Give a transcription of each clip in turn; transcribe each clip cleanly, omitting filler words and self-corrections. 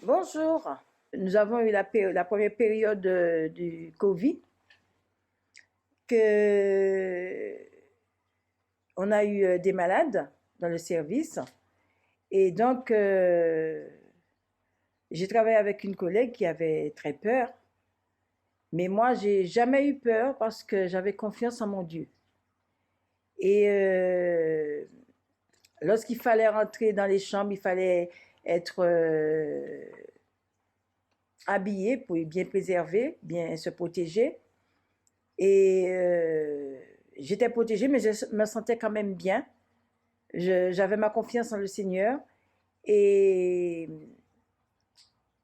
Bonjour. Nous avons eu la première période du Covid que on a eu des malades dans le service et donc j'ai travaillé avec une collègue qui avait très peur, mais moi j'ai jamais eu peur parce que j'avais confiance en mon Dieu. Et lorsqu'il fallait rentrer dans les chambres, il fallait être habillé pour bien préserver, bien se protéger. Et j'étais protégée, mais je me sentais quand même bien. J'avais ma confiance en le Seigneur. Et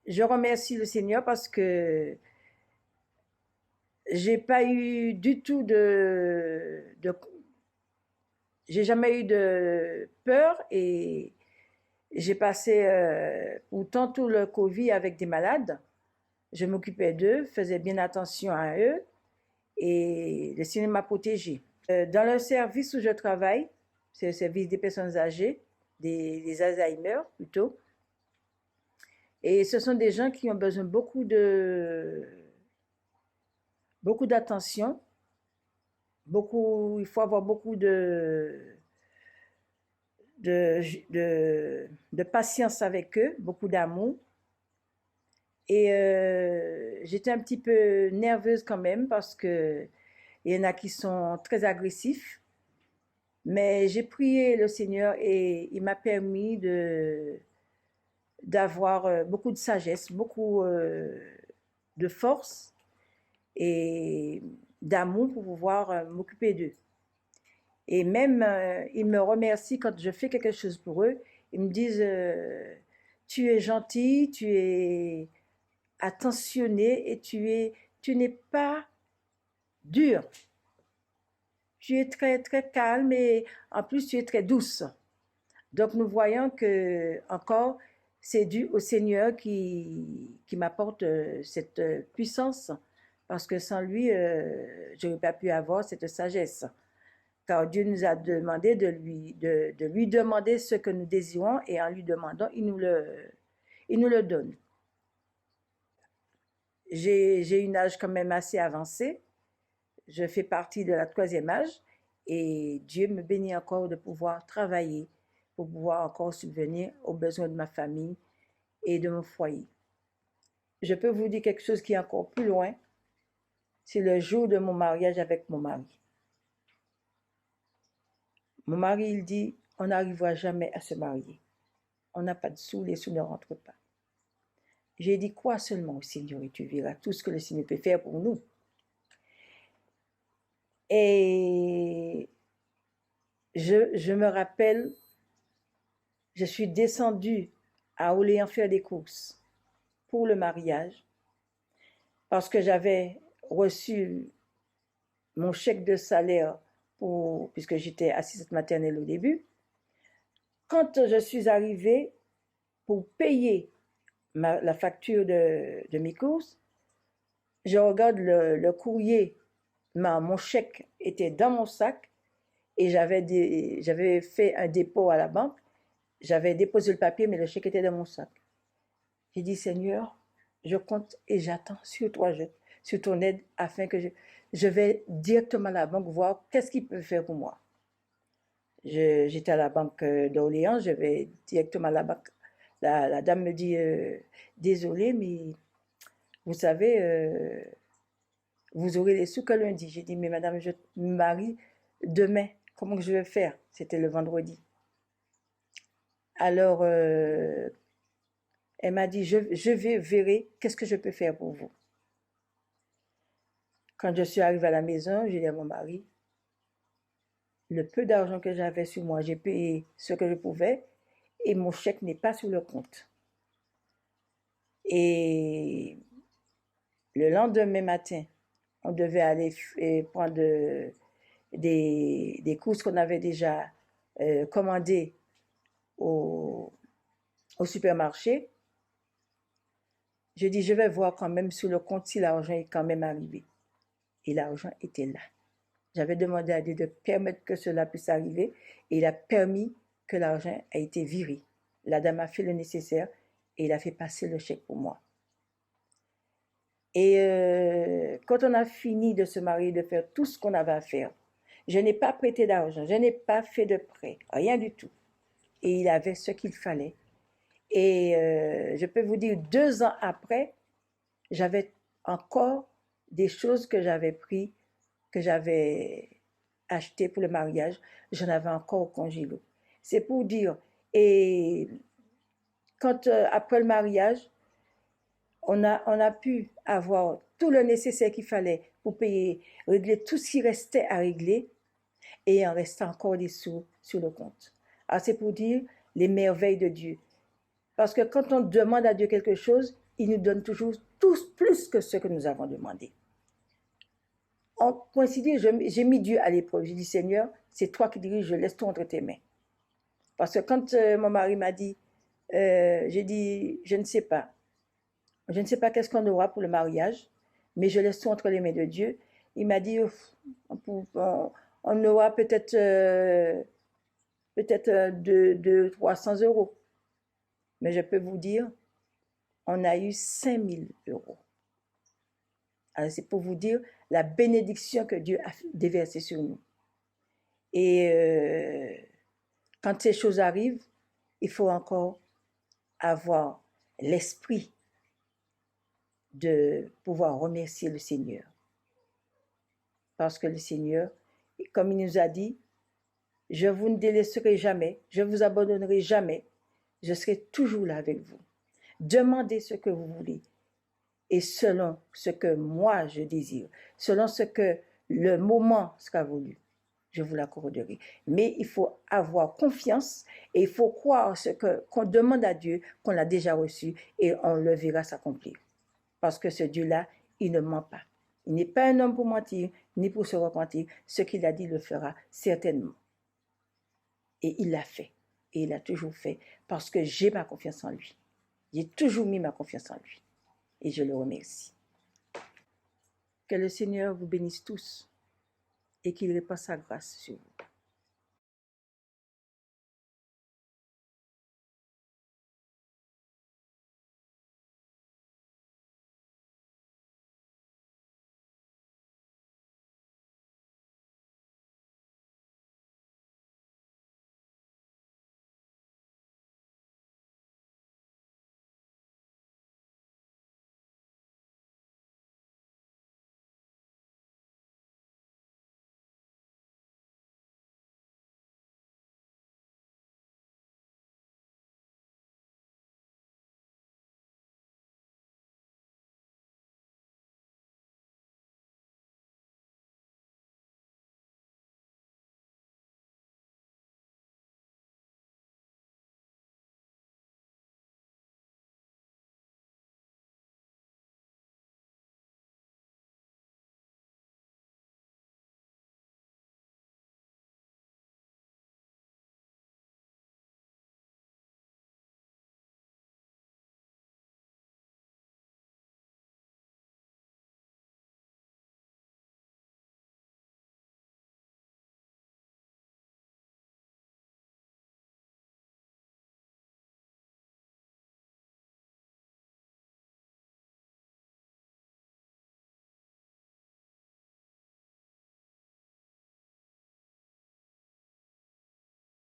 je remercie le Seigneur parce que j'ai pas eu du tout j'ai jamais eu de peur et j'ai passé pourtant tout le Covid avec des malades. Je m'occupais d'eux, faisais bien attention à eux et le Seigneur m'a protégée. Dans le service où je travaille, c'est le service des personnes âgées, des Alzheimer plutôt, et ce sont des gens qui ont besoin beaucoup d'attention, il faut avoir beaucoup de, de patience avec eux, beaucoup d'amour. Et j'étais un petit peu nerveuse quand même parce que il y en a qui sont très agressifs. Mais j'ai prié le Seigneur et il m'a permis d'avoir beaucoup de sagesse, beaucoup de force et d'amour pour pouvoir m'occuper d'eux. Et même, ils me remercient quand je fais quelque chose pour eux. Ils me disent, tu es gentil, tu es attentionné et tu n'es pas dur. Tu es très, très calme et en plus tu es très douce. Donc nous voyons que encore c'est dû au Seigneur qui m'apporte cette puissance parce que sans lui, je n'aurais pas pu avoir cette sagesse. Car Dieu nous a demandé de lui demander ce que nous désirons et en lui demandant, il nous le donne. J'ai une âge quand même assez avancé. Je fais partie de la troisième âge et Dieu me bénit encore de pouvoir travailler pour pouvoir encore subvenir aux besoins de ma famille et de mon foyer. Je peux vous dire quelque chose qui est encore plus loin. C'est le jour de mon mariage avec mon mari. Mon mari, il dit, on n'arrivera jamais à se marier. On n'a pas de sous, les sous ne rentrent pas. J'ai dit, quoi seulement au Seigneur et tu verras tout ce que le Seigneur peut faire pour nous. Et je me rappelle, je suis descendue à Orléans faire des courses pour le mariage parce que j'avais reçu mon chèque de salaire puisque j'étais assistante maternelle au début. Quand je suis arrivée pour payer la facture de mes courses, je regarde le courrier, mon chèque était dans mon sac et j'avais fait un dépôt à la banque. J'avais déposé le papier, mais le chèque était dans mon sac. J'ai dit, Seigneur, je compte et j'attends sur toi, sur ton aide, afin que je vais directement à la banque voir qu'est-ce qu'il peut faire pour moi. J'étais à la banque d'Orléans, je vais directement à la banque. La dame me dit, désolé, mais vous savez, vous aurez les sous que lundi. J'ai dit, mais madame, je me marie demain. Comment que je vais faire? C'était le vendredi. Alors, elle m'a dit, je verrai qu'est-ce que je peux faire pour vous. Quand je suis arrivée à la maison, j'ai dit à mon mari, le peu d'argent que j'avais sur moi, j'ai payé ce que je pouvais et mon chèque n'est pas sur le compte. Et le lendemain matin, on devait aller prendre des courses qu'on avait déjà commandées au supermarché. Je dis, je vais voir quand même sur le compte si l'argent est quand même arrivé. Et l'argent était là. J'avais demandé à Dieu de permettre que cela puisse arriver et il a permis que l'argent ait été viré. La dame a fait le nécessaire et il a fait passer le chèque pour moi. Et quand on a fini de se marier, de faire tout ce qu'on avait à faire, je n'ai pas prêté d'argent, je n'ai pas fait de prêt, rien du tout. Et il avait ce qu'il fallait. Et je peux vous dire, 2 ans après, j'avais encore des choses que j'avais pris, que j'avais acheté pour le mariage, j'en avais encore au congélo. C'est pour dire, et quand après le mariage, on a pu avoir tout le nécessaire qu'il fallait pour payer, régler tout ce qui restait à régler, et il en restait encore des sous sur le compte. Alors c'est pour dire les merveilles de Dieu. Parce que quand on demande à Dieu quelque chose, il nous donne toujours tous plus que ce que nous avons demandé. En coïncidant, j'ai mis Dieu à l'épreuve. J'ai dit, Seigneur, c'est toi qui diriges, je laisse tout entre tes mains. Parce que quand mon mari m'a dit, j'ai dit, je ne sais pas. Je ne sais pas qu'est-ce qu'on aura pour le mariage, mais je laisse tout entre les mains de Dieu. Il m'a dit, on aura peut-être 300 euros. Mais je peux vous dire, on a eu 5 000 euros. Alors c'est pour vous dire la bénédiction que Dieu a déversée sur nous. Et quand ces choses arrivent, il faut encore avoir l'esprit de pouvoir remercier le Seigneur. Parce que le Seigneur, comme il nous a dit, je vous ne délaisserai jamais, je ne vous abandonnerai jamais, je serai toujours là avec vous. Demandez ce que vous voulez. Et selon ce que moi je désire, selon ce que le moment sera voulu, je vous l'accorderai. Mais il faut avoir confiance et il faut croire ce qu'on demande à Dieu, qu'on l'a déjà reçu et on le verra s'accomplir. Parce que ce Dieu-là, il ne ment pas. Il n'est pas un homme pour mentir, ni pour se repentir. Ce qu'il a dit, il le fera certainement. Et il l'a fait. Et il a toujours fait parce que j'ai ma confiance en lui. J'ai toujours mis ma confiance en lui. Et je le remercie. Que le Seigneur vous bénisse tous et qu'il répande sa grâce sur vous.